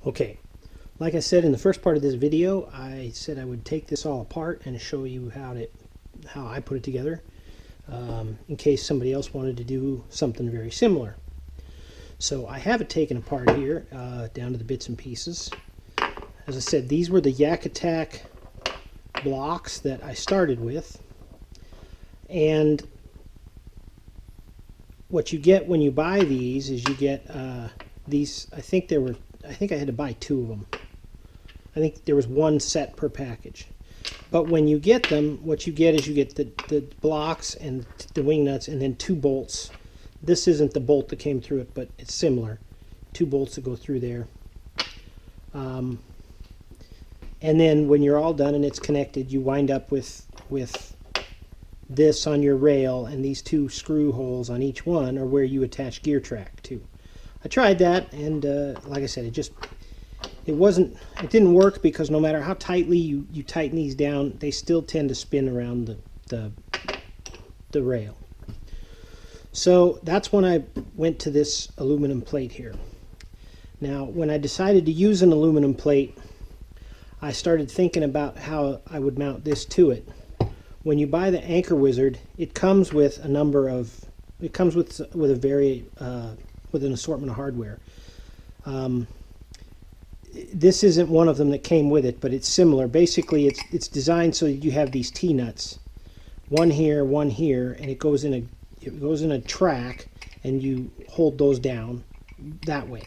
Okay, like I said in the first part of this video, I said I would take this all apart and show you how I put it together, in case somebody else wanted to do something very similar. So I have it taken apart here, down to the bits and pieces. As I said, these were the Yak Attack blocks that I started with, and what you get when you buy these is you get these. I think I had to buy 2 of them. I think there was 1 set per package. But when you get them, what you get is you get the blocks and the wing nuts, and then 2 bolts. This isn't the bolt that came through it, but it's similar. 2 bolts that go through there. And then when you're all done and it's connected, you wind up with this on your rail, and these 2 screw holes on each one are where you attach gear track to. I tried that, and like I said, it didn't work, because no matter how tightly you tighten these down, they still tend to spin around the rail. So that's when I went to this aluminum plate here. Now, when I decided to use an aluminum plate, I started thinking about how I would mount this to it. When you buy the Anchor Wizard, it comes with a number of, it comes with with an assortment of hardware. This isn't one of them that came with it, but it's similar. Basically, it's designed so that you have these T-nuts, one here, and it goes in a track, and you hold those down that way.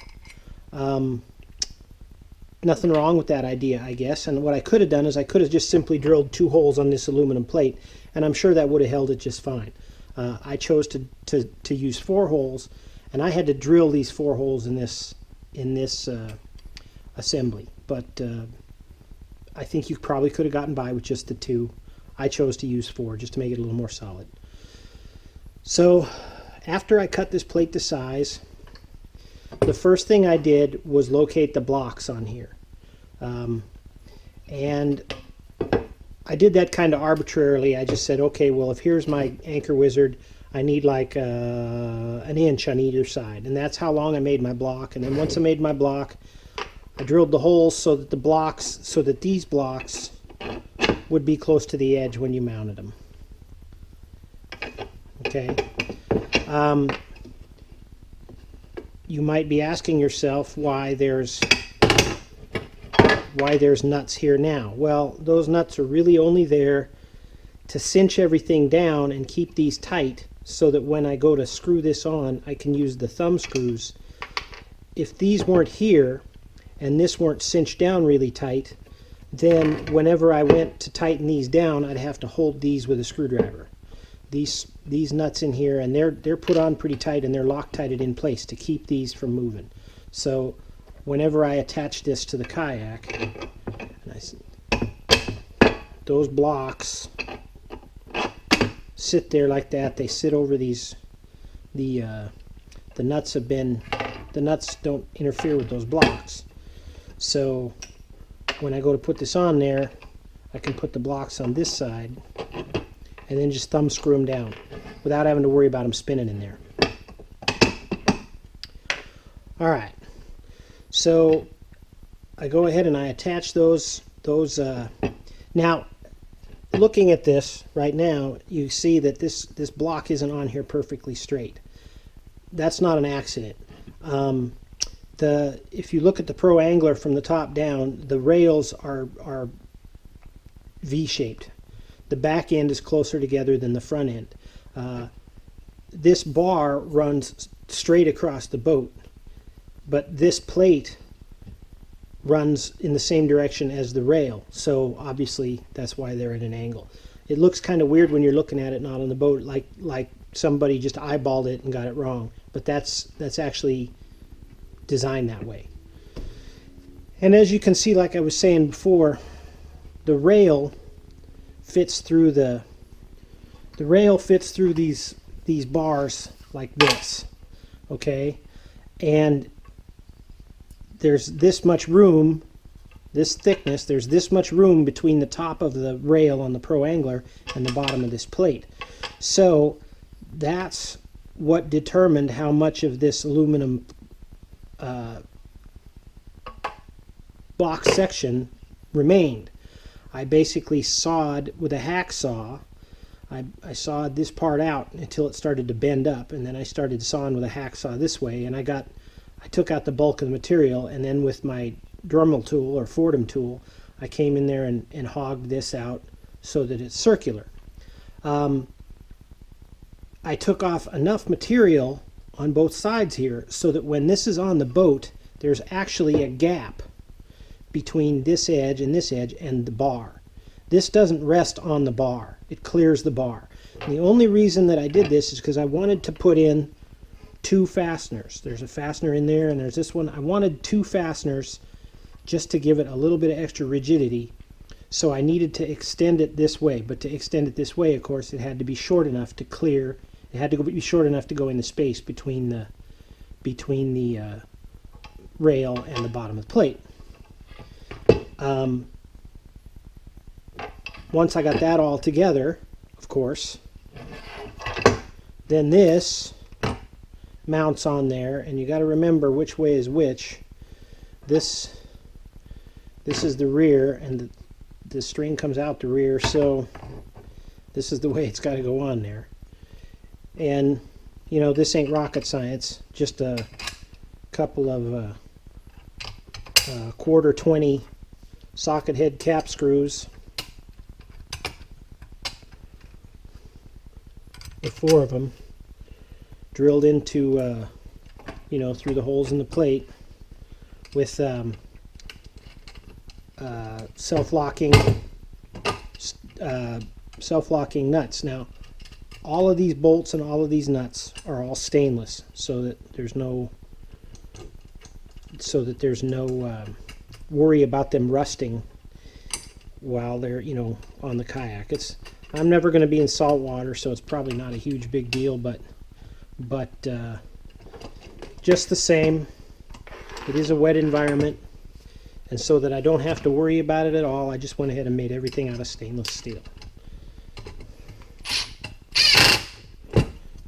Nothing wrong with that idea, I guess. And what I could have done is I could have just simply drilled 2 holes on this aluminum plate, and I'm sure that would have held it just fine. I chose to use 4 holes, and I had to drill these 4 holes in this assembly. But I think you probably could have gotten by with just the 2. I chose to use 4 just to make it a little more solid. So after I cut this plate to size, the first thing I did was locate the blocks on here. And I did that kind of arbitrarily. I just said, okay, well, if here's my Anchor Wizard, I need like an inch on either side. And that's how long I made my block. And then once I made my block, I drilled the holes so that these blocks would be close to the edge when you mounted them. Okay. You might be asking yourself why there's nuts here now. Well, those nuts are really only there to cinch everything down and keep these tight, so that when I go to screw this on, I can use the thumb screws. If these weren't here and this weren't cinched down really tight, then whenever I went to tighten these down, I'd have to hold these with a screwdriver. These nuts in here, and they're put on pretty tight, and they're Loctited in place to keep these from moving. So whenever I attach this to the kayak, those blocks sit there like that. They sit over these. The nuts don't interfere with those blocks. So when I go to put this on there, I can put the blocks on this side and then just thumb screw them down without having to worry about them spinning in there. Alright, so I go ahead and I attach those now, looking at this right now, you see that this block isn't on here perfectly straight. That's not an accident. If you look at the Pro Angler from the top down, the rails are V-shaped. The back end is closer together than the front end. This bar runs straight across the boat, but this plate runs in the same direction as the rail, so obviously that's why they're at an angle. It looks kind of weird when you're looking at it not on the boat, like somebody just eyeballed it and got it wrong, but that's actually designed that way. And as you can see, like I was saying before, the rail fits through these bars like this, okay? And there's this much room, this thickness, there's this much room between the top of the rail on the Pro Angler and the bottom of this plate. So that's what determined how much of this aluminum box section remained. I basically sawed with a hacksaw. I sawed this part out until it started to bend up, and then I started sawing with a hacksaw this way, and I took out the bulk of the material, and then with my Dremel tool or Fordham tool, I came in there and hogged this out so that it's circular. I took off enough material on both sides here so that when this is on the boat, there's actually a gap between this edge and the bar. This doesn't rest on the bar. It clears the bar. And the only reason that I did this is because I wanted to put in two fasteners. There's a fastener in there and there's this one. I wanted two fasteners just to give it a little bit of extra rigidity. So I needed to extend it this way. But to extend it this way, of course, it had to be short enough to clear. It had to be short enough to go in the space between the rail and the bottom of the plate. Once I got that all together, of course, then this mounts on there, and you got to remember which way is which. This is the rear, and the string comes out the rear, so this is the way it's got to go on there. And you know, this ain't rocket science, just a couple of quarter 20 socket head cap screws with 4 of them drilled into you know, through the holes in the plate with self-locking nuts. Now all of these bolts and all of these nuts are all stainless, so that there's no worry about them rusting while they're, you know, on the kayak. I'm never going to be in salt water, so it's probably not a huge big deal, but just the same, it is a wet environment, and so that I don't have to worry about it at all, I just went ahead and made everything out of stainless steel.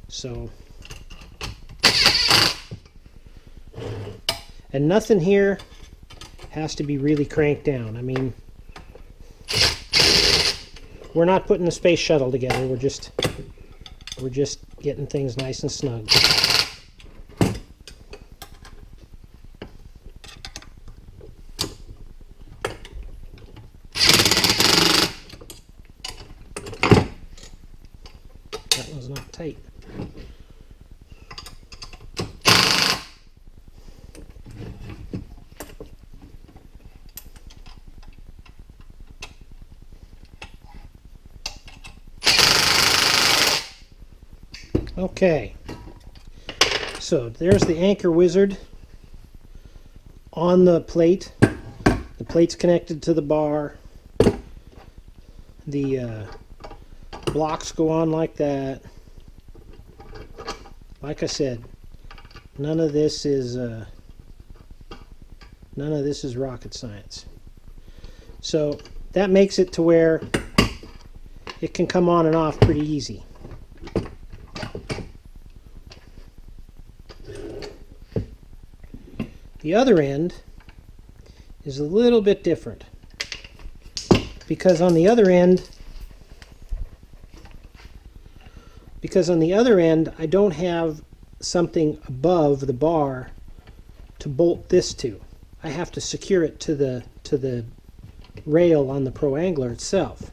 So, and nothing here has to be really cranked down. I mean, we're not putting the space shuttle together. We're just getting things nice and snug. That one's not tight. Okay, so there's the Anchor Wizard on the plate. The plate's connected to the bar. The blocks go on like that. Like I said, none of this is rocket science. So that makes it to where it can come on and off pretty easy. The other end is a little bit different, because on the other end I don't have something above the bar to bolt this to. I have to secure it to the rail on the Pro Angler itself.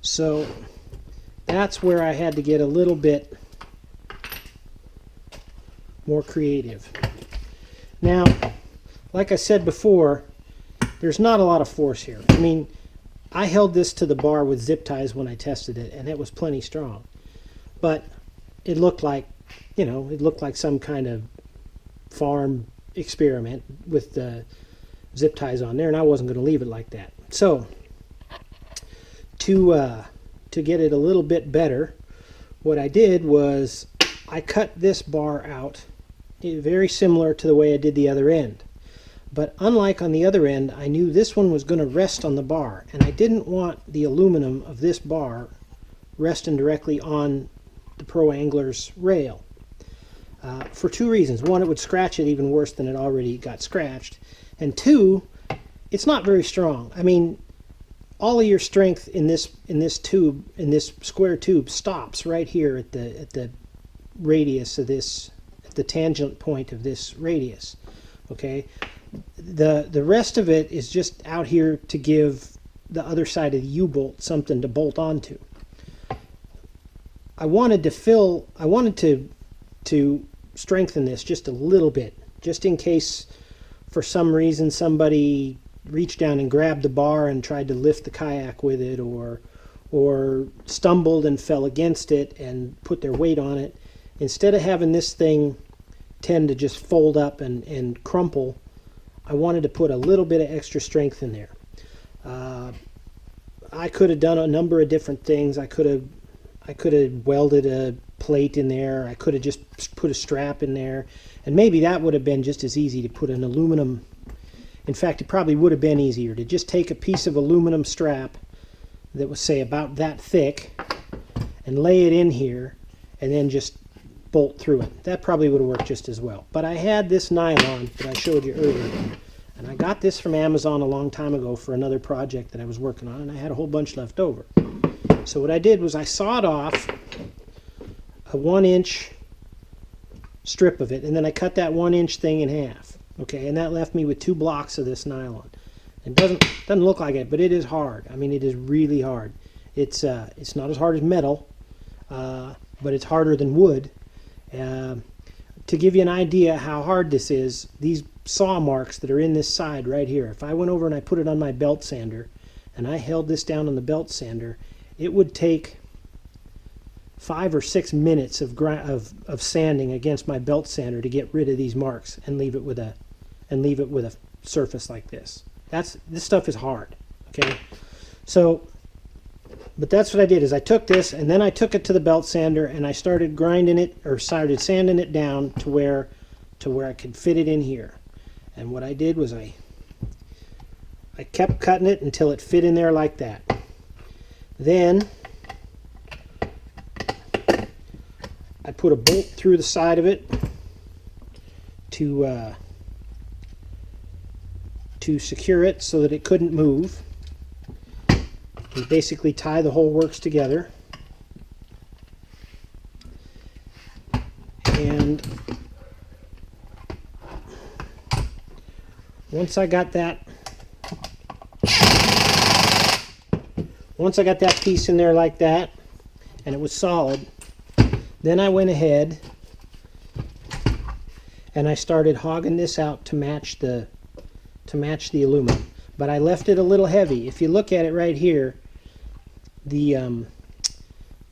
So that's where I had to get a little bit more creative. Now, like I said before, there's not a lot of force here. I mean, I held this to the bar with zip ties when I tested it, and it was plenty strong. But it looked like, you know, it looked like some kind of farm experiment with the zip ties on there, and I wasn't going to leave it like that. So, to get it a little bit better, what I did was I cut this bar out very similar to the way I did the other end. But unlike on the other end, I knew this one was going to rest on the bar, and I didn't want the aluminum of this bar resting directly on the Pro Angler's rail. for two reasons. One, it would scratch it even worse than it already got scratched. And two, it's not very strong. I mean, all of your strength in this tube, in this square tube, stops right here at the radius of this, at the tangent point of this radius. Okay, the rest of it is just out here to give the other side of the U-bolt something to bolt onto. I wanted to strengthen this just a little bit, just in case for some reason somebody reached down and grabbed the bar and tried to lift the kayak with it, or stumbled and fell against it and put their weight on it. Instead of having this thing tend to just fold up and crumple, I wanted to put a little bit of extra strength in there. I could have done a number of different things. I could have welded a plate in there. I could have just put a strap in there, and maybe that would have been just as easy to put an aluminum. In fact, it probably would have been easier to just take a piece of aluminum strap that was, say, about that thick and lay it in here and then just bolt through it. That probably would have worked just as well. But I had this nylon that I showed you earlier, and I got this from Amazon a long time ago for another project that I was working on, and I had a whole bunch left over. So what I did was I sawed off a 1-inch strip of it, and then I cut that 1-inch thing in half. Okay, and that left me with 2 blocks of this nylon. It doesn't look like it, but it is hard. I mean, it is really hard. It's not as hard as metal, but it's harder than wood. To give you an idea how hard this is, these saw marks that are in this side right here, if I went over and I put it on my belt sander and I held this down on the belt sander, it would take 5 or 6 minutes of sanding against my belt sander to get rid of these marks and leave it with a surface like this. This stuff is hard. Okay, so but that's what I did, is I took this and then I took it to the belt sander and I started grinding it, or started sanding it down to where I could fit it in here. And what I did was I kept cutting it until it fit in there like that. Then I put a bolt through the side of it to secure it so that it couldn't move. You basically tie the whole works together. And once I got that piece in there like that, and it was solid, then I went ahead and I started hogging this out to match the aluminum. But I left it a little heavy. If you look at it right here, the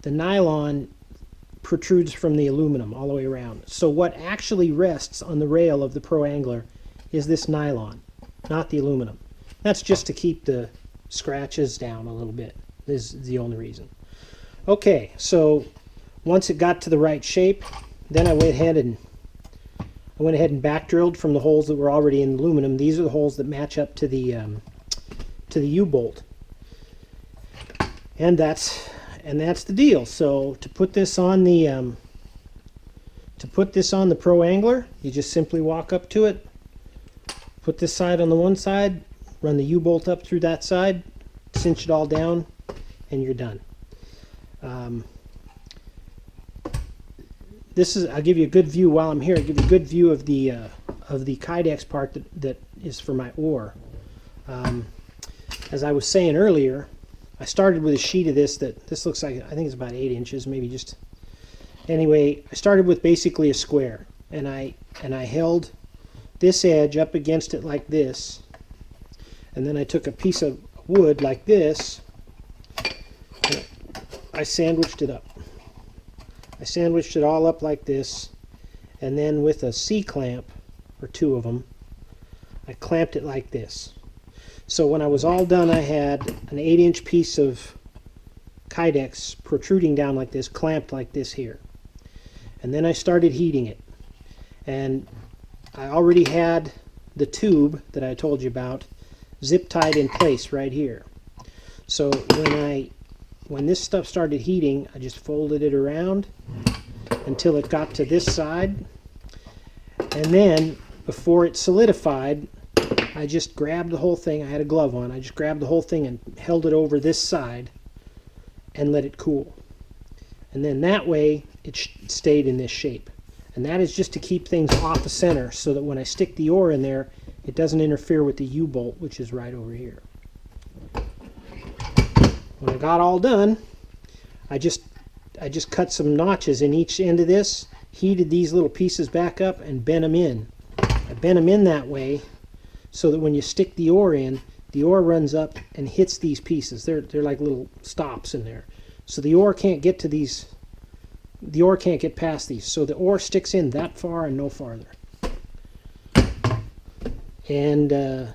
nylon protrudes from the aluminum all the way around. So what actually rests on the rail of the Pro Angler is this nylon, not the aluminum. That's just to keep the scratches down a little bit. This is the only reason. Okay, so once it got to the right shape, then I went ahead and back drilled from the holes that were already in aluminum. These are the holes that match up to the U-bolt, and that's the deal. So to put this on the Pro Angler, you just simply walk up to it, put this side on the one side, run the U-bolt up through that side, cinch it all down, and you're done. I'll give you a good view while I'm here. I'll give you a good view of the Kydex part that is for my oar. As I was saying earlier, I started with a sheet of this looks like, I think it's about 8 inches, maybe just. Anyway, I started with basically a square, and I held this edge up against it like this, and then I took a piece of wood like this, and I sandwiched it up. I sandwiched it all up like this, and then with a C-clamp, or 2 of them, I clamped it like this. So when I was all done, I had an 8-inch piece of Kydex protruding down like this, clamped like this here. And then I started heating it. And I already had the tube that I told you about zip tied in place right here. So when this stuff started heating, I just folded it around until it got to this side, And then, before it solidified, I just grabbed the whole thing. I had a glove on. I just grabbed the whole thing and held it over this side and let it cool. And then that way, it stayed in this shape. And that is just to keep things off the center so that when I stick the oar in there, it doesn't interfere with the U-bolt, which is right over here. When I got all done, I just cut some notches in each end of this, heated these little pieces back up, and bent them in. I bent them in that way so that when you stick the oar in, the oar runs up and hits these pieces. They're like little stops in there. So the oar can't get to these, the oar can't get past these. So the oar sticks in that far and no farther. And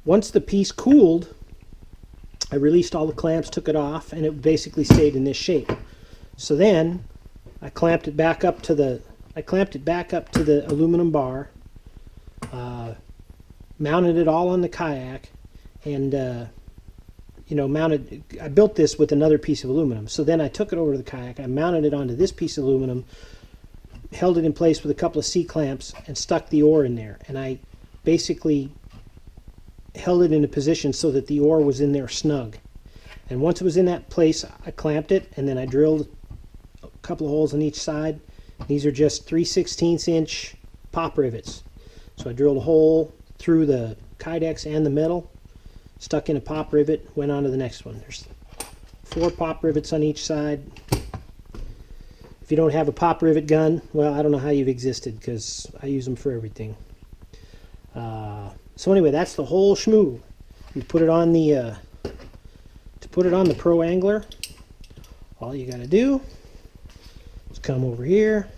once the piece cooled, I released all the clamps, took it off, and it basically stayed in this shape. So then I clamped it back up to the aluminum bar, mounted it all on the kayak, and I built this with another piece of aluminum. So then I took it over to the kayak, I mounted it onto this piece of aluminum, held it in place with a couple of C-clamps, and stuck the oar in there. And I basically held it in a position so that the oar was in there snug. And once it was in that place, I clamped it, and then I drilled a couple of holes on each side. These are just 3/16 inch pop rivets. So I drilled a hole through the Kydex and the metal, stuck in a pop rivet, went on to the next one. There's 4 pop rivets on each side. If you don't have a pop rivet gun, well, I don't know how you've existed, because I use them for everything. So anyway, that's the whole schmoo. You put it on the Pro Angler. All you got to do is come over here,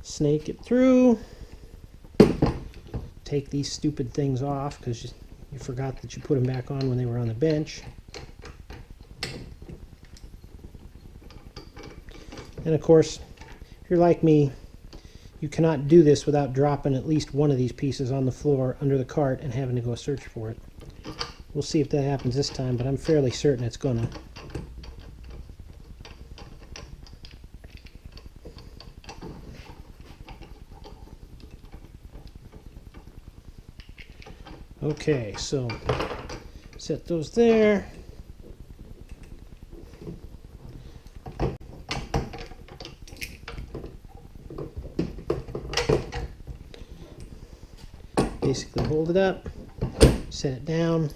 snake it through, take these stupid things off because you forgot that you put them back on when they were on the bench. And of course, if you're like me, you cannot do this without dropping at least one of these pieces on the floor under the cart and having to go search for it. We'll see if that happens this time, but I'm fairly certain it's gonna. Okay, so set those there. Basically hold it up, set it down.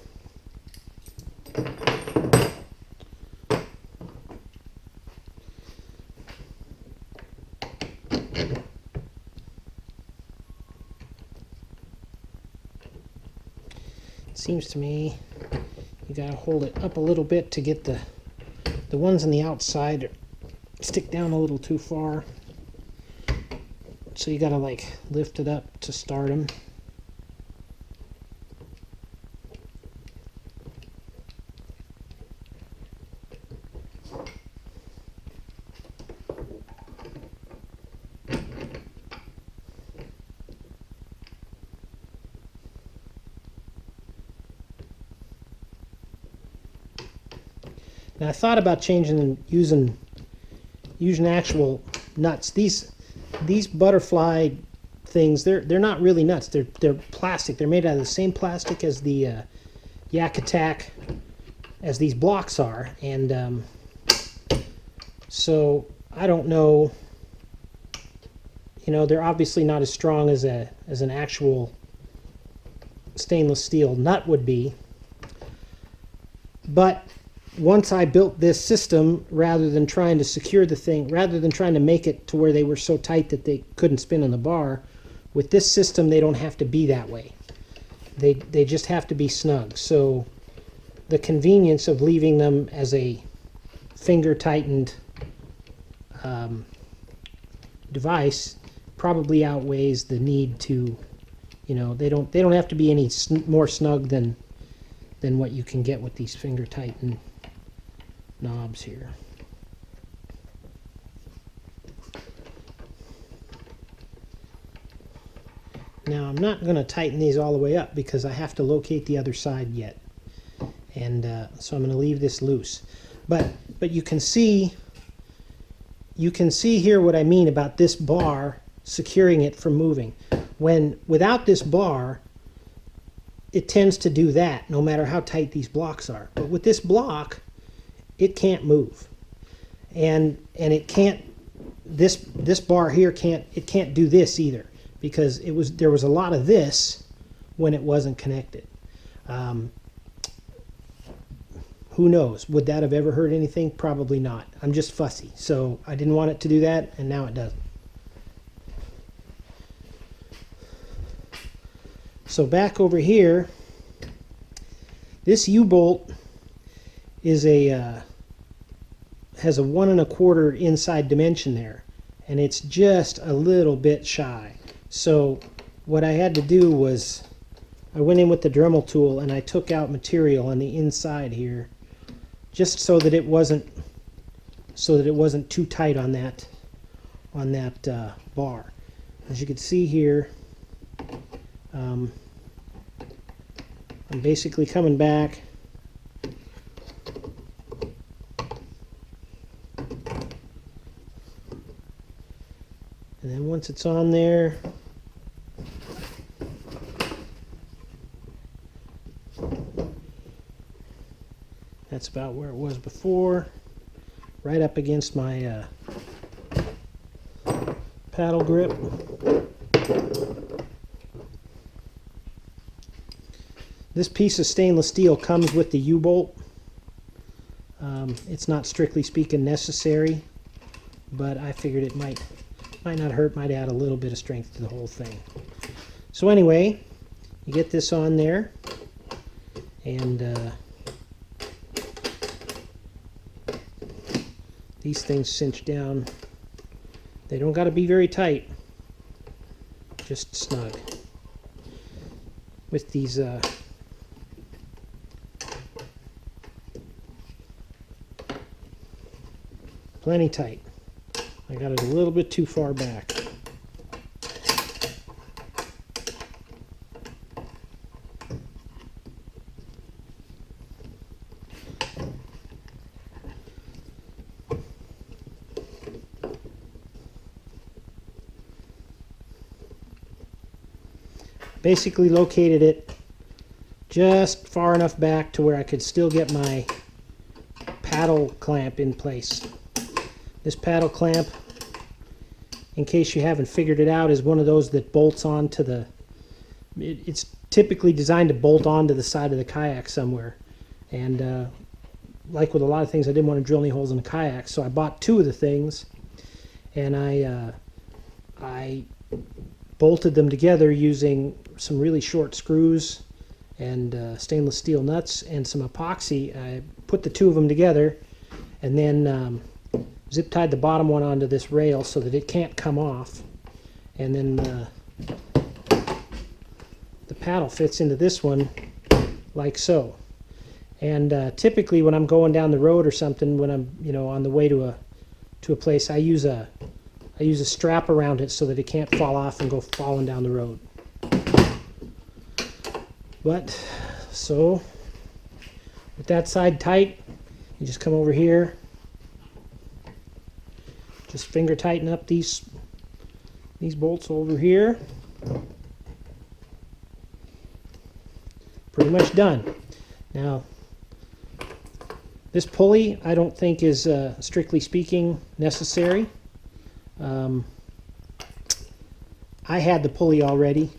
It seems to me you gotta hold it up a little bit to get the ones on the outside stick down a little too far. So you gotta like lift it up to start them. Now I thought about changing and using actual nuts. These butterfly things, they're not really nuts. They're plastic. They're made out of the same plastic as the Yak Attack, as these blocks are, and so I don't know. You know, they're obviously not as strong as an actual stainless steel nut would be, but once I built this system, rather than trying to secure the thing, rather than trying to make it to where they were so tight that they couldn't spin on the bar, with this system they don't have to be that way. They just have to be snug. So the convenience of leaving them as a finger tightened device probably outweighs the need to, you know, they don't have to be any more snug than what you can get with these finger tightened knobs here. Now I'm not going to tighten these all the way up because I have to locate the other side yet, and so I'm going to leave this loose. But you can see you can see here what I mean about this bar securing it from moving. When without this bar, it tends to do that no matter how tight these blocks are. But with this block, it can't move. And it can't, this bar here can't do this either, because there was a lot of this when it wasn't connected. Who knows? Would that have ever hurt anything? Probably not. I'm just fussy. So I didn't want it to do that, and now it doesn't. So back over here, this U-bolt is has a 1 1/4 inside dimension there, and it's just a little bit shy. So what I had to do was I went in with the Dremel tool and I took out material on the inside here, just so that it wasn't too tight on that bar. As you can see here, I'm basically coming back. And then once it's on there, that's about where it was before, right up against my paddle grip. This piece of stainless steel comes with the U-bolt. It's not strictly speaking necessary, but I figured it might not hurt, might add a little bit of strength to the whole thing. So anyway, you get this on there, and these things cinch down. They don't got to be very tight, just snug. With these plenty tight. I got it a little bit too far back. Basically located it just far enough back to where I could still get my paddle clamp in place. This paddle clamp, in case you haven't figured it out, is one of those that bolts onto the, it's typically designed to bolt onto the side of the kayak somewhere. And like with a lot of things, I didn't want to drill any holes in the kayak, so I bought 2 of the things, and I bolted them together using some really short screws and stainless steel nuts and some epoxy. I put the 2 of them together, and then zip tied the bottom one onto this rail so that it can't come off, and then the paddle fits into this one like so. And typically when I'm going down the road or something, when I'm on the way to a place, I use a strap around it so that it can't fall off and go falling down the road. But so with that side tight, you just come over here, just finger tighten up these bolts over here. Pretty much done. Now this pulley I don't think is strictly speaking necessary. I had the pulley already.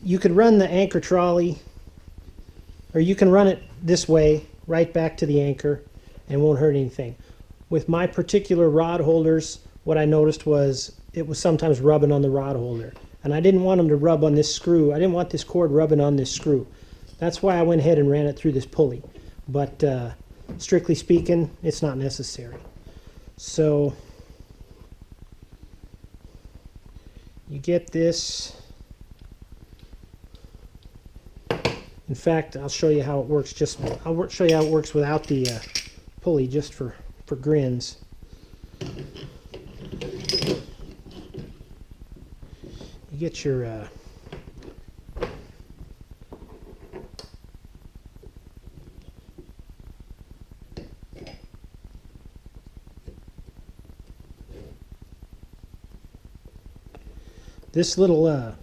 You could run the anchor trolley, or you can run it this way right back to the anchor and it won't hurt anything. With my particular rod holders, what I noticed was it was sometimes rubbing on the rod holder, and I didn't want them to rub on this screw. I didn't want this cord rubbing on this screw. That's why I went ahead and ran it through this pulley. But strictly speaking, it's not necessary. So you get this. In fact, I'll show you how it works. I'll show you how it works without the pulley, just for grins. You get your This little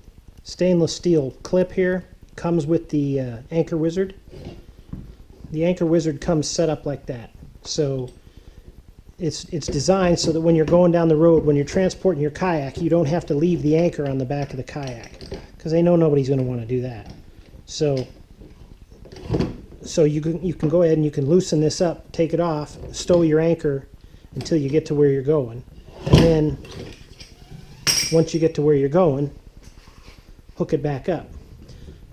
stainless steel clip here comes with the Anchor Wizard. The Anchor Wizard comes set up like that. So it's designed so that when you're going down the road, when you're transporting your kayak, you don't have to leave the anchor on the back of the kayak, because they know nobody's going to want to do that. So you can go ahead and you can loosen this up, take it off, stow your anchor until you get to where you're going, and then once you get to where you're going, hook it back up.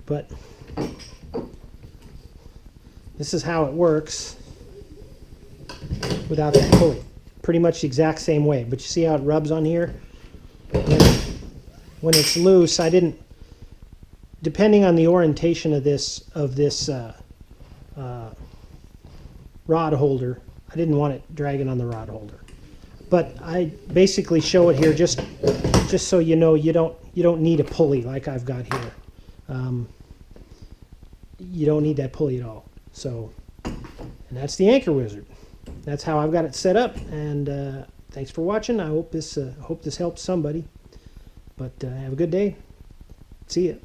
But this is how it works without that pulley. Pretty much the exact same way, but you see how it rubs on here? When it's loose, I didn't, depending on the orientation of this rod holder, I didn't want it dragging on the rod holder. But I basically show it here just so you know you don't need a pulley like I've got here. You don't need that pulley at all. So, and that's the Anchor Wizard. That's how I've got it set up. And thanks for watching. I hope this helps somebody. But have a good day. See ya.